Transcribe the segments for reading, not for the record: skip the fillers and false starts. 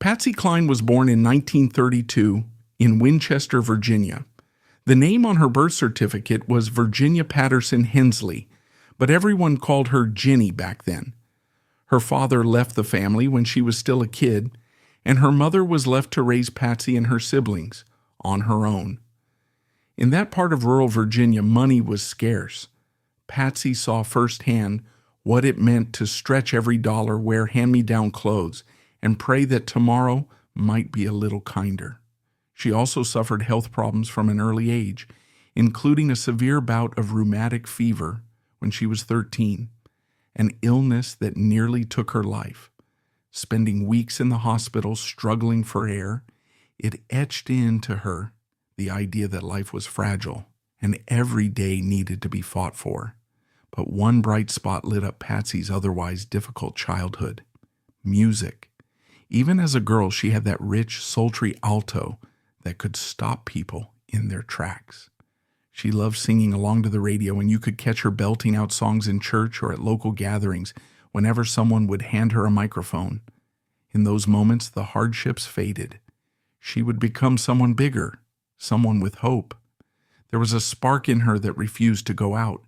Patsy Cline was born in 1932 in Winchester, Virginia. The name on her birth certificate was Virginia Patterson Hensley, but everyone called her Ginny back then. Her father left the family when she was still a kid, and her mother was left to raise Patsy and her siblings on her own. In that part of rural Virginia, money was scarce. Patsy saw firsthand what it meant to stretch every dollar, wear hand-me-down clothes, and pray that tomorrow might be a little kinder. She also suffered health problems from an early age, including a severe bout of rheumatic fever when she was 13, an illness that nearly took her life. Spending weeks in the hospital struggling for air, it etched into her the idea that life was fragile and every day needed to be fought for. But one bright spot lit up Patsy's otherwise difficult childhood: music. Even as a girl, she had that rich, sultry alto that could stop people in their tracks. She loved singing along to the radio, and you could catch her belting out songs in church or at local gatherings whenever someone would hand her a microphone. In those moments, the hardships faded. She would become someone bigger, someone with hope. There was a spark in her that refused to go out.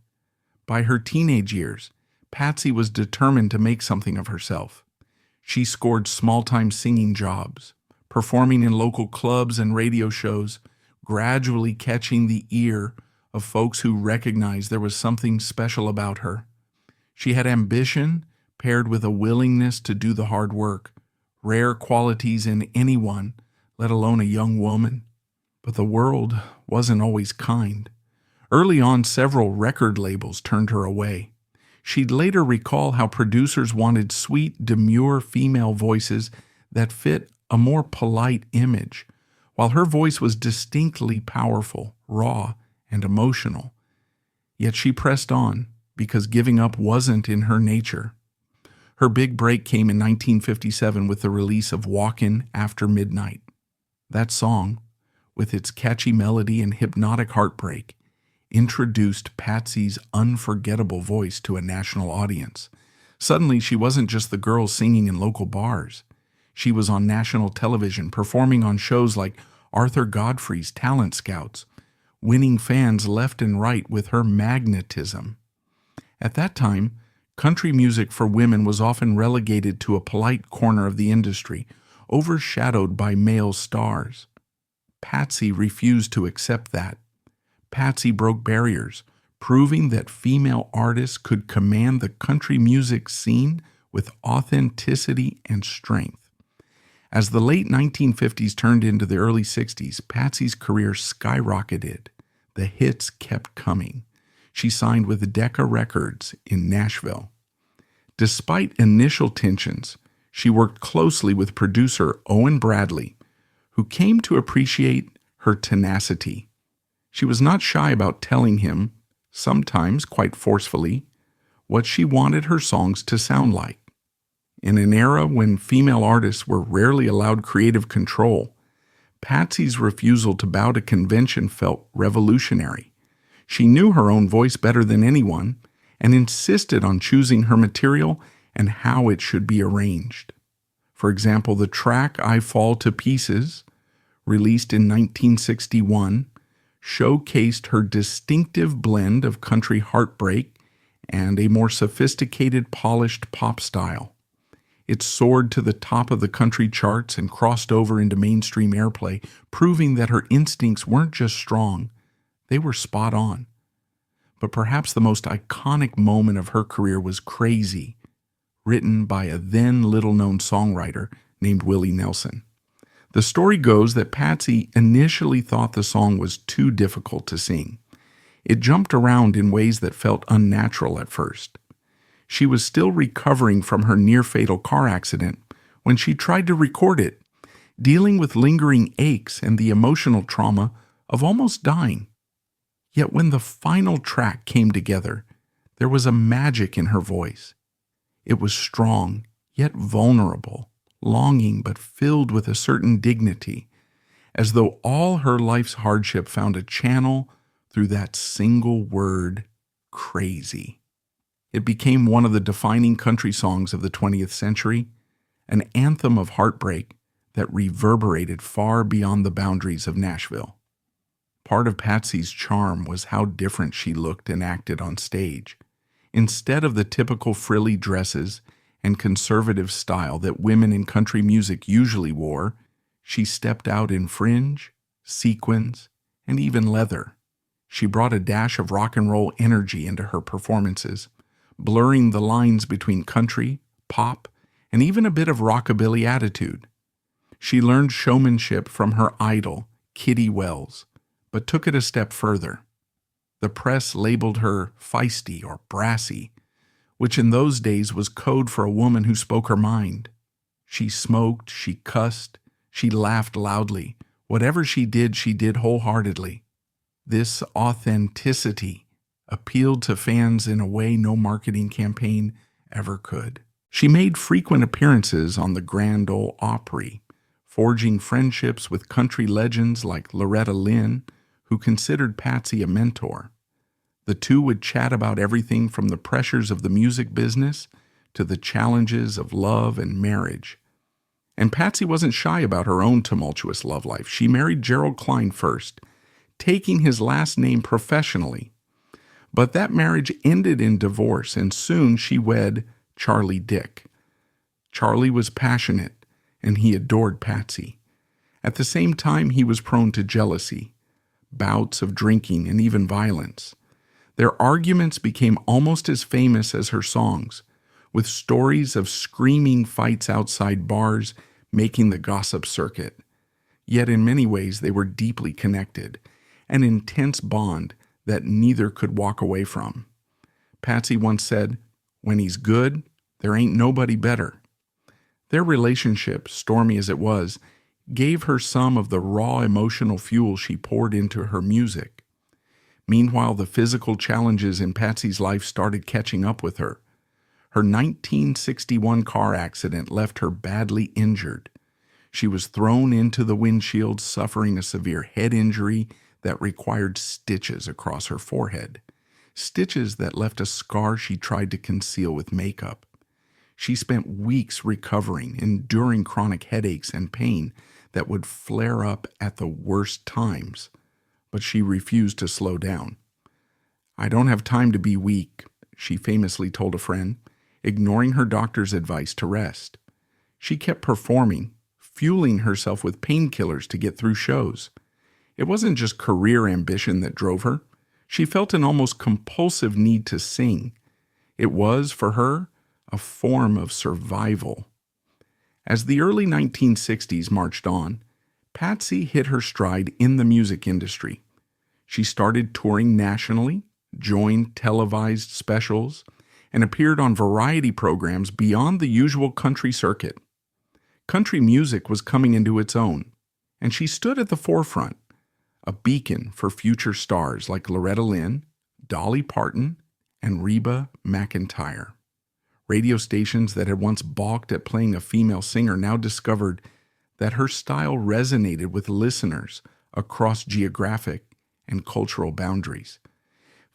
By her teenage years, Patsy was determined to make something of herself. She scored small-time singing jobs, performing in local clubs and radio shows, gradually catching the ear of folks who recognized there was something special about her. She had ambition paired with a willingness to do the hard work, rare qualities in anyone, let alone a young woman. But the world wasn't always kind. Early on, several record labels turned her away. She'd later recall how producers wanted sweet, demure female voices that fit a more polite image, while her voice was distinctly powerful, raw, and emotional. Yet she pressed on, because giving up wasn't in her nature. Her big break came in 1957 with the release of Walkin' After Midnight. That song, with its catchy melody and hypnotic heartbreak, introduced Patsy's unforgettable voice to a national audience. Suddenly, she wasn't just the girl singing in local bars. She was on national television, performing on shows like Arthur Godfrey's Talent Scouts, winning fans left and right with her magnetism. At that time, country music for women was often relegated to a polite corner of the industry, overshadowed by male stars. Patsy refused to accept that. Patsy broke barriers, proving that female artists could command the country music scene with authenticity and strength. As the late 1950s turned into the early 60s, Patsy's career skyrocketed. The hits kept coming. She signed with Decca Records in Nashville. Despite initial tensions, she worked closely with producer Owen Bradley, who came to appreciate her tenacity. She was not shy about telling him, sometimes quite forcefully, what she wanted her songs to sound like. In an era when female artists were rarely allowed creative control, Patsy's refusal to bow to convention felt revolutionary. She knew her own voice better than anyone and insisted on choosing her material and how it should be arranged. For example, the track I Fall to Pieces, released in 1961, showcased her distinctive blend of country heartbreak and a more sophisticated, polished pop style. It soared to the top of the country charts and crossed over into mainstream airplay, proving that her instincts weren't just strong, they were spot on. But perhaps the most iconic moment of her career was Crazy, written by a then little-known songwriter named Willie Nelson. The story goes that Patsy initially thought the song was too difficult to sing. It jumped around in ways that felt unnatural at first. She was still recovering from her near-fatal car accident when she tried to record it, dealing with lingering aches and the emotional trauma of almost dying. Yet when the final track came together, there was a magic in her voice. It was strong, yet vulnerable, longing but filled with a certain dignity, as though all her life's hardship found a channel through that single word, crazy. It became one of the defining country songs of the 20th century, an anthem of heartbreak that reverberated far beyond the boundaries of Nashville. Part of Patsy's charm was how different she looked and acted on stage. Instead of the typical frilly dresses and conservative style that women in country music usually wore, she stepped out in fringe, sequins, and even leather. She brought a dash of rock and roll energy into her performances, blurring the lines between country, pop, and even a bit of rockabilly attitude. She learned showmanship from her idol, Kitty Wells, but took it a step further. The press labeled her feisty or brassy, which in those days was code for a woman who spoke her mind. She smoked, she cussed, she laughed loudly. Whatever she did wholeheartedly. This authenticity appealed to fans in a way no marketing campaign ever could. She made frequent appearances on the Grand Ole Opry, forging friendships with country legends like Loretta Lynn, who considered Patsy a mentor. The two would chat about everything from the pressures of the music business to the challenges of love and marriage. And Patsy wasn't shy about her own tumultuous love life. She married Gerald Cline first, taking his last name professionally. But that marriage ended in divorce, and soon she wed Charlie Dick. Charlie was passionate, and he adored Patsy. At the same time, he was prone to jealousy, bouts of drinking, and even violence. Their arguments became almost as famous as her songs, with stories of screaming fights outside bars making the gossip circuit. Yet in many ways they were deeply connected, an intense bond that neither could walk away from. Patsy once said, "When he's good, there ain't nobody better." Their relationship, stormy as it was, gave her some of the raw emotional fuel she poured into her music. Meanwhile, the physical challenges in Patsy's life started catching up with her. Her 1961 car accident left her badly injured. She was thrown into the windshield, suffering a severe head injury that required stitches across her forehead, stitches that left a scar she tried to conceal with makeup. She spent weeks recovering, enduring chronic headaches and pain that would flare up at the worst times. But she refused to slow down. "I don't have time to be weak," she famously told a friend, ignoring her doctor's advice to rest. She kept performing, fueling herself with painkillers to get through shows. It wasn't just career ambition that drove her. She felt an almost compulsive need to sing. It was, for her, a form of survival. As the early 1960s marched on, Patsy hit her stride in the music industry. She started touring nationally, joined televised specials, and appeared on variety programs beyond the usual country circuit. Country music was coming into its own, and she stood at the forefront, a beacon for future stars like Loretta Lynn, Dolly Parton, and Reba McEntire. Radio stations that had once balked at playing a female singer now discovered that her style resonated with listeners across geographic and cultural boundaries.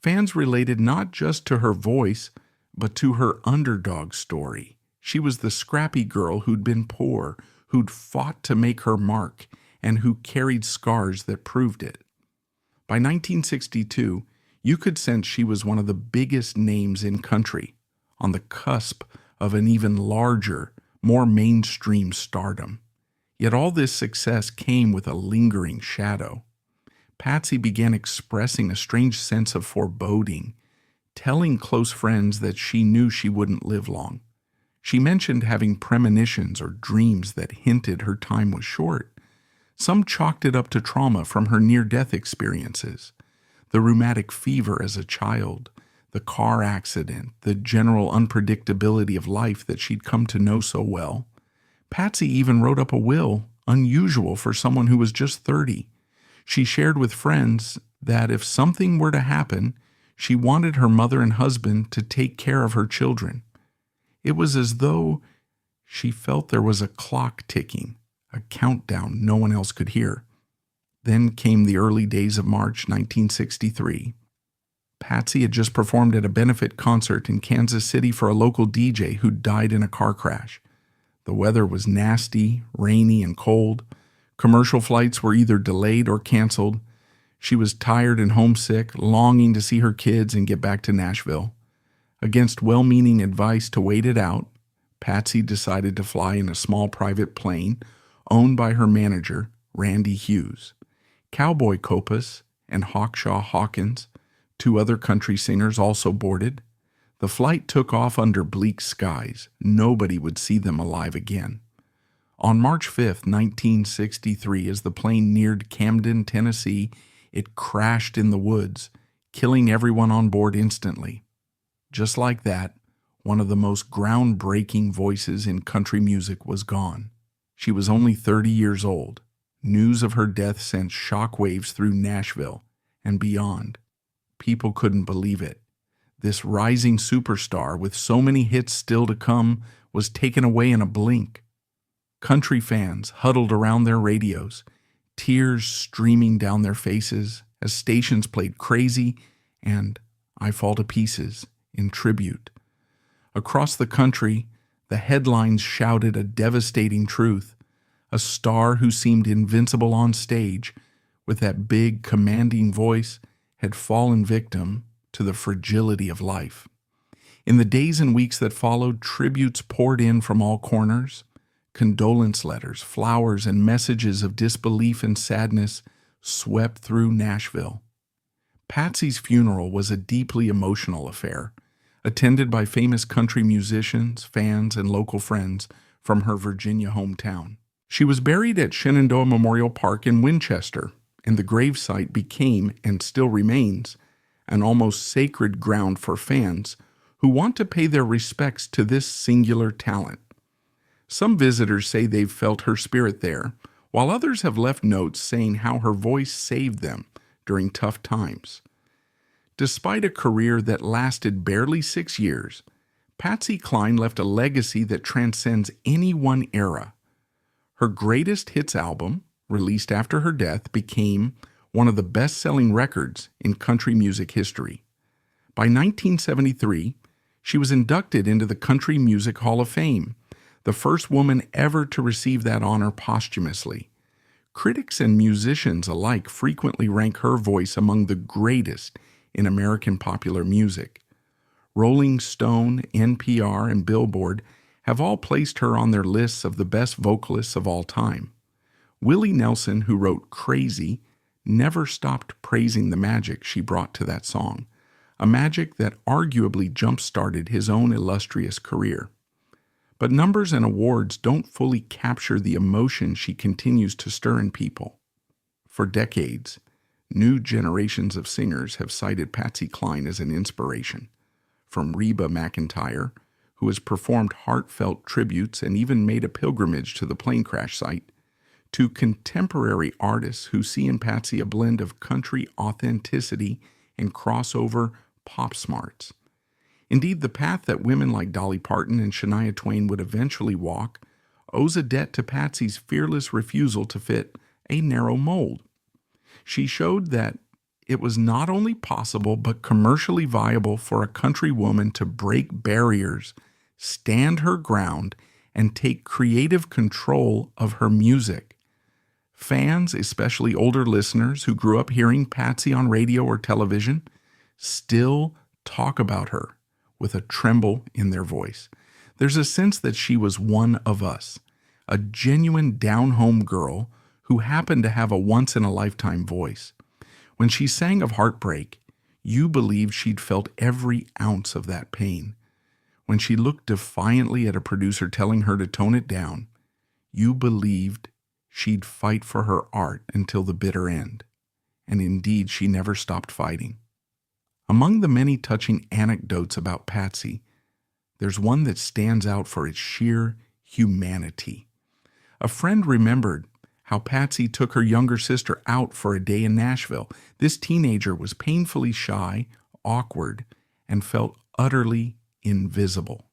Fans related not just to her voice, but to her underdog story. She was the scrappy girl who'd been poor, who'd fought to make her mark, and who carried scars that proved it. By 1962, you could sense she was one of the biggest names in country, on the cusp of an even larger, more mainstream stardom. Yet all this success came with a lingering shadow. Patsy began expressing a strange sense of foreboding, telling close friends that she knew she wouldn't live long. She mentioned having premonitions or dreams that hinted her time was short. Some chalked it up to trauma from her near-death experiences, the rheumatic fever as a child, the car accident, the general unpredictability of life that she'd come to know so well. Patsy even wrote up a will, unusual for someone who was just 30. She shared with friends that if something were to happen, she wanted her mother and husband to take care of her children. It was as though she felt there was a clock ticking, a countdown no one else could hear. Then came the early days of March 1963. Patsy had just performed at a benefit concert in Kansas City for a local DJ who died in a car crash. The weather was nasty, rainy, and cold. Commercial flights were either delayed or canceled. She was tired and homesick, longing to see her kids and get back to Nashville. Against well-meaning advice to wait it out, Patsy decided to fly in a small private plane owned by her manager, Randy Hughes. Cowboy Copas and Hawkshaw Hawkins, two other country singers, also boarded. The flight took off under bleak skies. Nobody would see them alive again. On March 5, 1963, as the plane neared Camden, Tennessee, it crashed in the woods, killing everyone on board instantly. Just like that, one of the most groundbreaking voices in country music was gone. She was only 30 years old. News of her death sent shockwaves through Nashville and beyond. People couldn't believe it. This rising superstar, with so many hits still to come, was taken away in a blink. Country fans huddled around their radios, tears streaming down their faces as stations played Crazy and I Fall to Pieces in tribute. Across the country, the headlines shouted a devastating truth. A star who seemed invincible on stage, with that big, commanding voice, had fallen victim to the fragility of life. In the days and weeks that followed, tributes poured in from all corners. Condolence letters, flowers, and messages of disbelief and sadness swept through Nashville. Patsy's funeral was a deeply emotional affair, attended by famous country musicians, fans, and local friends from her Virginia hometown. She was buried at Shenandoah Memorial Park in Winchester, and the gravesite became, and still remains, an almost sacred ground for fans who want to pay their respects to this singular talent. Some visitors say they've felt her spirit there, while others have left notes saying how her voice saved them during tough times. Despite a career that lasted barely 6 years, Patsy Cline left a legacy that transcends any one era. Her greatest hits album, released after her death, became one of the best-selling records in country music history. By 1973, she was inducted into the Country Music Hall of Fame, the first woman ever to receive that honor posthumously. Critics and musicians alike frequently rank her voice among the greatest in American popular music. Rolling Stone, NPR, and Billboard have all placed her on their lists of the best vocalists of all time. Willie Nelson, who wrote Crazy, never stopped praising the magic she brought to that song, a magic that arguably jump-started his own illustrious career. But numbers and awards don't fully capture the emotion she continues to stir in people. For decades, new generations of singers have cited Patsy Cline as an inspiration, from Reba McEntire, who has performed heartfelt tributes and even made a pilgrimage to the plane crash site, to contemporary artists who see in Patsy a blend of country authenticity and crossover pop smarts. Indeed, the path that women like Dolly Parton and Shania Twain would eventually walk owes a debt to Patsy's fearless refusal to fit a narrow mold. She showed that it was not only possible but commercially viable for a country woman to break barriers, stand her ground, and take creative control of her music. Fans, especially older listeners who grew up hearing Patsy on radio or television, still talk about her with a tremble in their voice. There's a sense that she was one of us, a genuine down-home girl who happened to have a once-in-a-lifetime voice. When she sang of heartbreak, you believed she'd felt every ounce of that pain. When she looked defiantly at a producer telling her to tone it down, you believed she'd fight for her art until the bitter end. And indeed, she never stopped fighting. Among the many touching anecdotes about Patsy, there's one that stands out for its sheer humanity. A friend remembered how Patsy took her younger sister out for a day in Nashville. This teenager was painfully shy, awkward, and felt utterly invisible.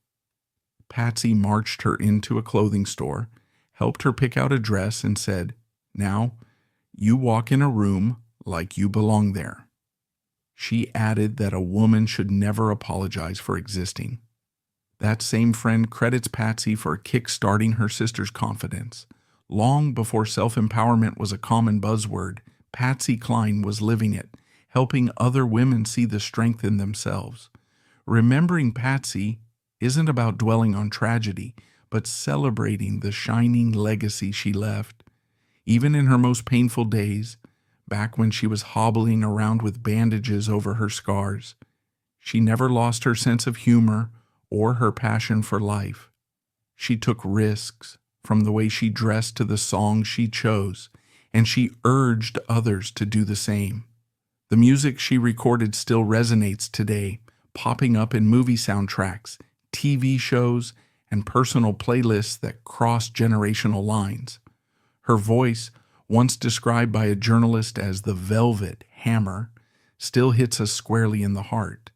Patsy marched her into a clothing store, helped her pick out a dress, and said, "Now, you walk in a room like you belong there." She added that a woman should never apologize for existing. That same friend credits Patsy for kick-starting her sister's confidence. Long before self-empowerment was a common buzzword, Patsy Cline was living it, helping other women see the strength in themselves. Remembering Patsy isn't about dwelling on tragedy, but celebrating the shining legacy she left. Even in her most painful days, back when she was hobbling around with bandages over her scars, she never lost her sense of humor or her passion for life. She took risks, from the way she dressed to the songs she chose, and she urged others to do the same. The music she recorded still resonates today, popping up in movie soundtracks, TV shows, and personal playlists that cross generational lines. Her voice, once described by a journalist as the velvet hammer, still hits us squarely in the heart,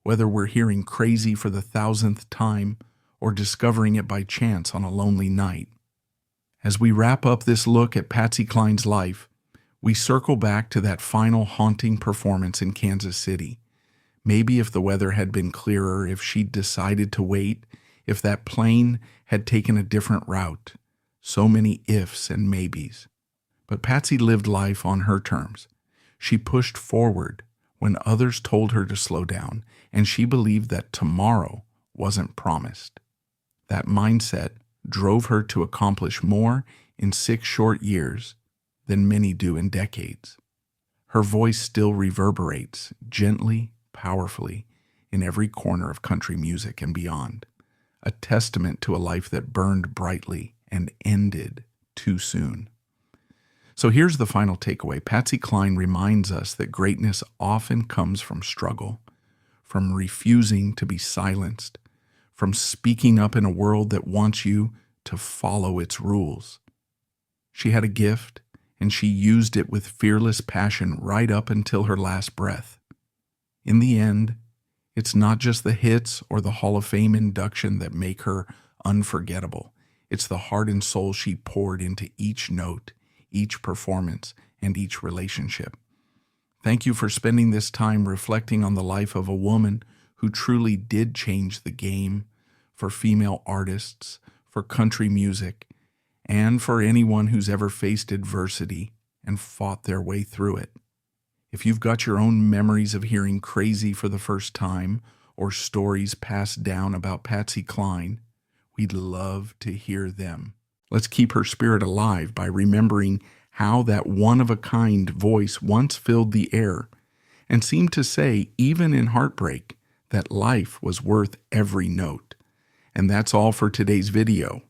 whether we're hearing Crazy for the 1,000th time or discovering it by chance on a lonely night. As we wrap up this look at Patsy Cline's life, we circle back to that final haunting performance in Kansas City. Maybe if the weather had been clearer, if she'd decided to wait, if that plane had taken a different route. So many ifs and maybes. But Patsy lived life on her terms. She pushed forward when others told her to slow down, and she believed that tomorrow wasn't promised. That mindset drove her to accomplish more in 6 short years than many do in decades. Her voice still reverberates gently, powerfully, in every corner of country music and beyond, a testament to a life that burned brightly and ended too soon. So here's the final takeaway. Patsy Cline reminds us that greatness often comes from struggle, from refusing to be silenced, from speaking up in a world that wants you to follow its rules. She had a gift, and she used it with fearless passion right up until her last breath. In the end, it's not just the hits or the Hall of Fame induction that make her unforgettable. It's the heart and soul she poured into each note, each performance, and each relationship. Thank you for spending this time reflecting on the life of a woman who truly did change the game for female artists, for country music, and for anyone who's ever faced adversity and fought their way through it. If you've got your own memories of hearing Crazy for the first time or stories passed down about Patsy Cline, we'd love to hear them. Let's keep her spirit alive by remembering how that one-of-a-kind voice once filled the air and seemed to say, even in heartbreak, that life was worth every note. And that's all for today's video.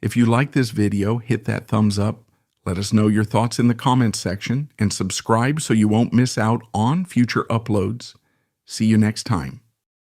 If you like this video, hit that thumbs up, let us know your thoughts in the comments section, and subscribe so you won't miss out on future uploads. See you next time.